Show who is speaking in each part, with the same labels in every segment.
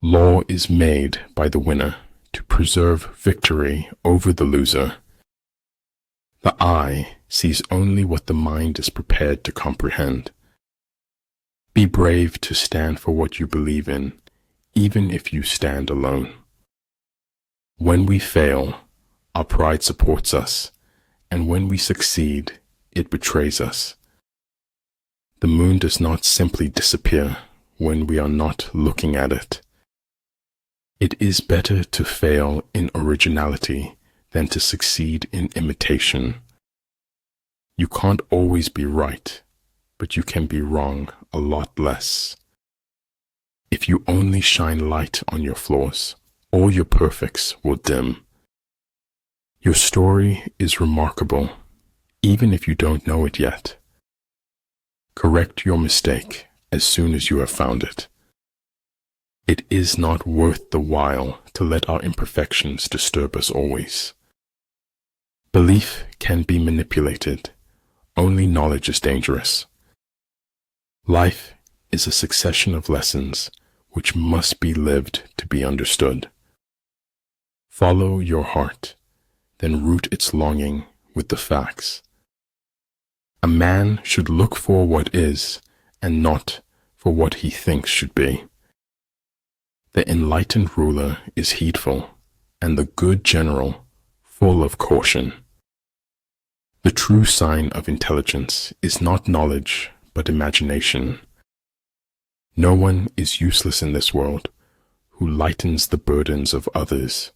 Speaker 1: Law is made by the winner to preserve victory over the loser. The eye sees only what the mind is prepared to comprehend. Be brave to stand for what you believe in, even if you stand alone. When we fail, our pride supports us, and when we succeed, it betrays us. The moon does not simply disappear when we are not looking at it. It is better to fail in originality than to succeed in imitation. You can't always be right, but you can be wrong a lot less. If you only shine light on your flaws, all your perfects will dim. Your story is remarkable, even if you don't know it yet. Correct your mistake as soon as you have found it. It is not worth the while to let our imperfections disturb us always. Belief can be manipulated. Only knowledge is dangerous. Life is a succession of lessons which must be lived to be understood. Follow your heart, then root its longing with the facts. A man should look for what is and not for what he thinks should be. The enlightened ruler is heedful, and the good general full of caution. The true sign of intelligence is not knowledge, but imagination. No one is useless in this world who lightens the burdens of others.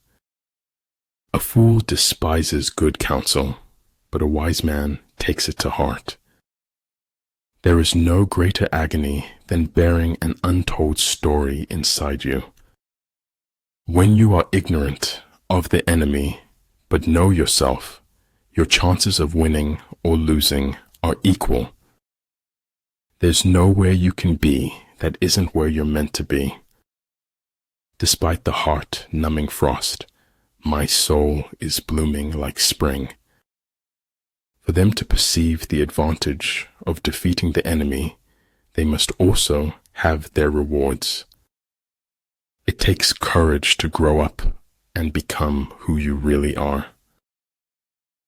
Speaker 1: A fool despises good counsel, but a wise man takes it to heart. There is no greater agony than bearing an untold story inside you. When you are ignorant of the enemy, but know yourself, your chances of winning or losing are equal. There's nowhere you can be that isn't where you're meant to be. Despite the heart-numbing frost, my soul is blooming like spring. For them to perceive the advantage of defeating the enemy, they must also have their rewards. It takes courage to grow up and become who you really are.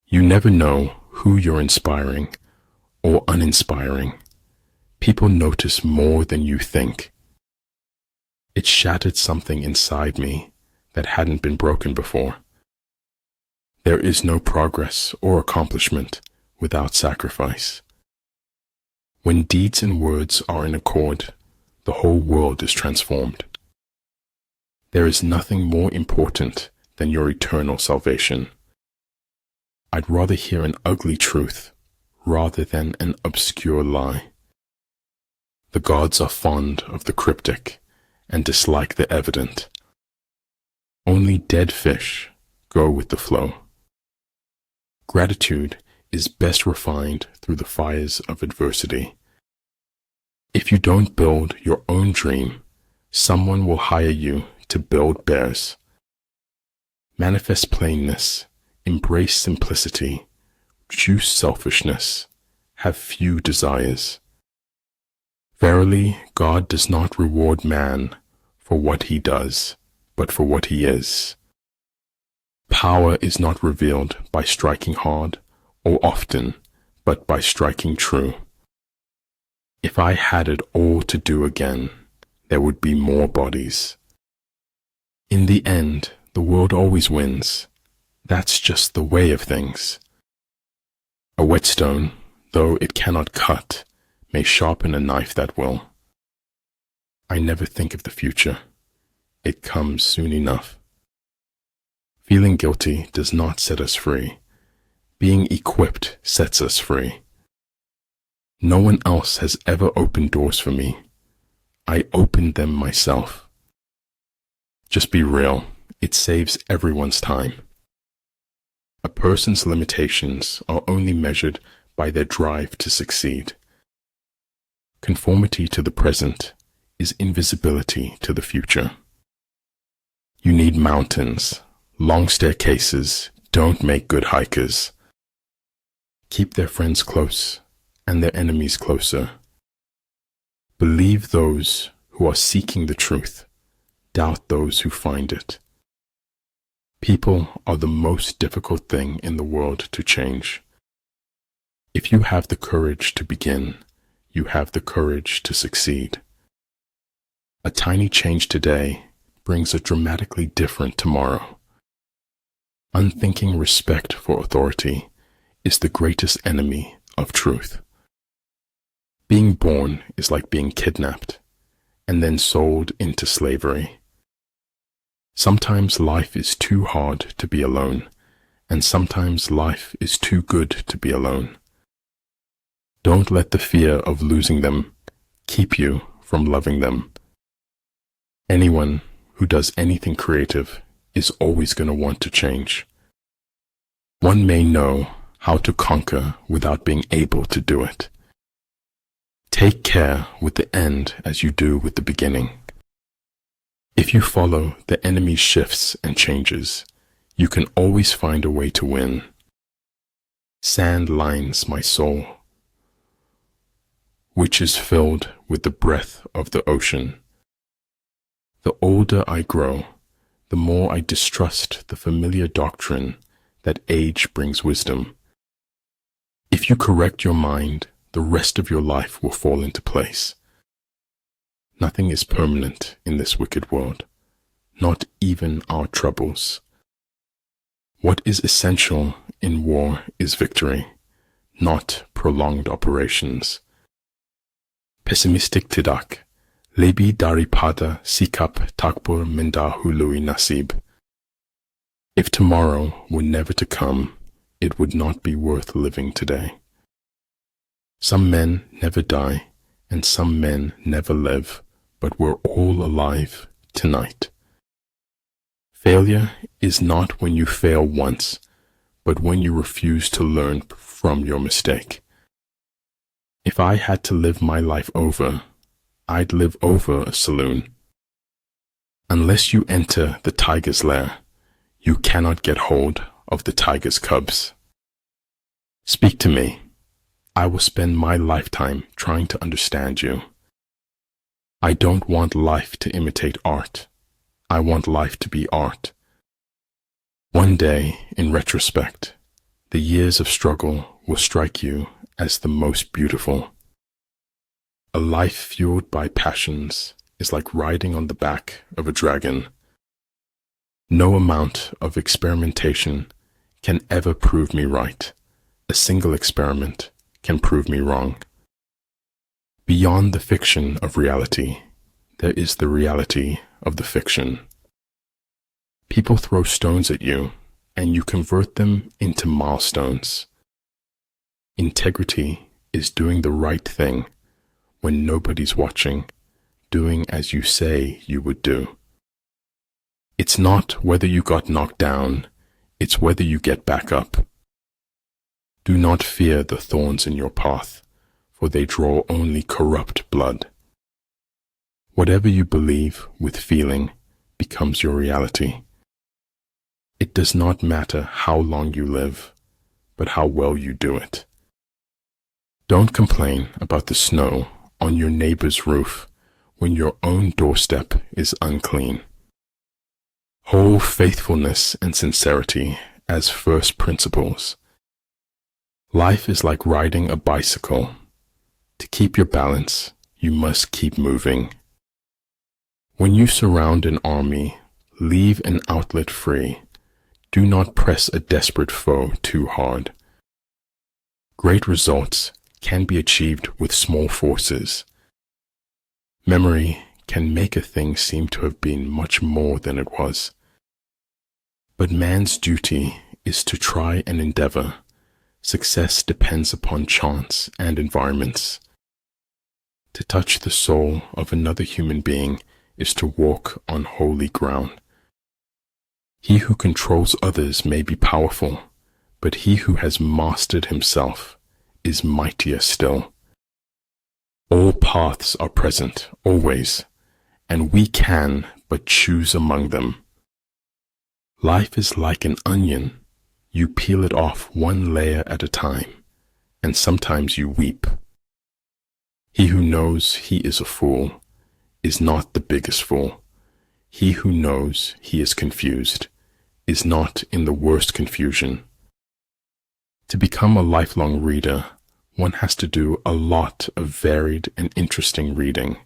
Speaker 1: You never know who you're inspiring or uninspiring. People notice more than you think. It shattered something inside me that hadn't been broken before. There is no progress or accomplishment without sacrifice. When deeds and words are in accord, the whole world is transformed. There is nothing more important than your eternal salvation. I'd rather hear an ugly truth rather than an obscure lie. The gods are fond of the cryptic and dislike the evident. Only dead fish go with the flow. Gratitude is best refined through the fires of adversity. If you don't build your own dream, someone will hire you to build theirs. Manifest plainness, embrace simplicity, choose selfishness, have few desires. Verily, God does not reward man for what he does, but for what he is. Power is not revealed by striking hard or often, but by striking true. If I had it all to do again, there would be more bodies. In the end, the world always wins. That's just the way of things. A whetstone, though it cannot cut, may sharpen a knife that will. I never think of the future. It comes soon enough. Feeling guilty does not set us free. Being equipped sets us free. No one else has ever opened doors for me. I opened them myself. Just be real. It saves everyone's time. A person's limitations are only measured by their drive to succeed. Conformity to the present is invisibility to the future. You need mountains. Long staircases don't make good hikers. Keep their friends close and their enemies closer. Believe those who are seeking the truth. doubt those who find it. People are the most difficult thing in the world to change. If you have the courage to begin, you have the courage to succeed. A tiny change today brings a dramatically different tomorrow. Unthinking respect for authority is the greatest enemy of truth. Being born is like being kidnapped and then sold into slavery. Sometimes life is too hard to be alone, and sometimes life is too good to be alone. Don't let the fear of losing them keep you from loving them. Anyone who does anything creative is always going to want to change. One may know how to conquer without being able to do it. Take care with the end as you do with the beginning. If you follow the enemy's shifts and changes, you can always find a way to win. Sand lines my soul, which is filled with the breath of the ocean. The older I grow, the more I distrust the familiar doctrine that age brings wisdom. If you correct your mind, the rest of your life will fall into place. Nothing is permanent in this wicked world, not even our troubles. What is essential in war is victory, not prolonged operations. Pessimistic tidak, lebih daripada sikap takbur mendahului nasib. If tomorrow were never to come, it would not be worth living today. Some men never die, and some men never live, but we're all alive tonight. Failure is not when you fail once, but when you refuse to learn from your mistake. If I had to live my life over, I'd live over a saloon. Unless you enter the tiger's lair, you cannot get hold of the tiger's cubs. Speak to me. I will spend my lifetime trying to understand you. I don't want life to imitate art. I want life to be art. One day, in retrospect, the years of struggle will strike you as the most beautiful. A life fueled by passions is like riding on the back of a dragon. No amount of experimentation can ever prove me right. A single experiment can prove me wrong. Beyond the fiction of reality, there is the reality of the fiction. People throw stones at you, and you convert them into milestones. Integrity is doing the right thing when nobody's watching, doing as you say you would do. It's not whether you got knocked down, it's whether you get back up. Do not fear the thorns in your path, for they draw only corrupt blood. Whatever you believe with feeling becomes your reality. It does not matter how long you live, but how well you do it. Don't complain about the snow on your neighbor's roof when your own doorstep is unclean. Hold faithfulness and sincerity as first principles. Life is like riding a bicycle. To keep your balance, you must keep moving. When you surround an army, leave an outlet free. Do not press a desperate foe too hard. Great results can be achieved with small forces. Memory can make a thing seem to have been much more than it was. But man's duty is to try and endeavor. Success depends upon chance and environments. To touch the soul of another human being is to walk on holy ground. He who controls others may be powerful, but he who has mastered himself is mightier still. All paths are present, always, and we can but choose among them. Life is like an onion. You peel it off one layer at a time, and sometimes you weep. He who knows he is a fool is not the biggest fool. He who knows he is confused is not in the worst confusion. To become a lifelong reader, one has to do a lot of varied and interesting reading.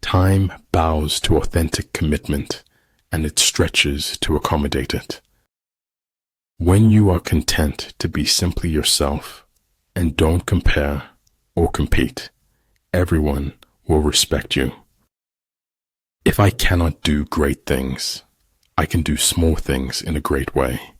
Speaker 1: Time bows to authentic commitment, and it stretches to accommodate it. When you are content to be simply yourself and don't compare or compete, everyone will respect you. If I cannot do great things, I can do small things in a great way.